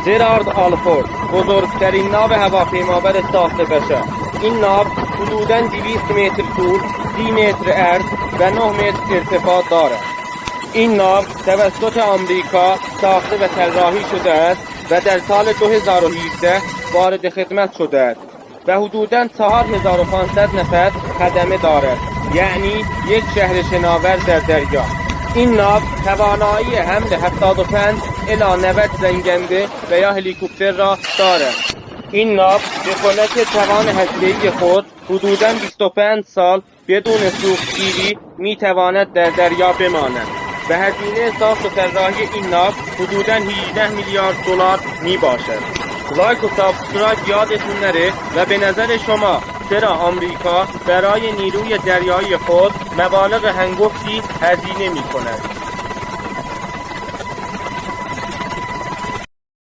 جرارد آلفورد، بزرگترین ناو هواپیمابر ساخت بشر. این ناو حدوداً 200 متر طول، 30 متر عرض و 9 متر ارتفاع دارد. این ناو توسط آمریکا ساخته و طراحی شده است و در سال 2018 وارد خدمت شده است و حدوداً 4500 نفر خدمه دارد، یعنی یک شهر شناور در دریا. این ناو توانایی حمل 75 الی 90 جنگنده و یا هلیکوپتر را دارد. این ناو به خلق توان هسته‌ای خود حدوداً 25 سال بدون سوختگیری میتواند در دریا بماند و هزینه ساخت و طراحی این ناو حدوداً 18 میلیارد دلار می باشد. لایک و سابسکرایب یادتون نره و به نظر شما چرا آمریکا برای نیروی دریایی خود مبالغ هنگفتی هزینه می کند؟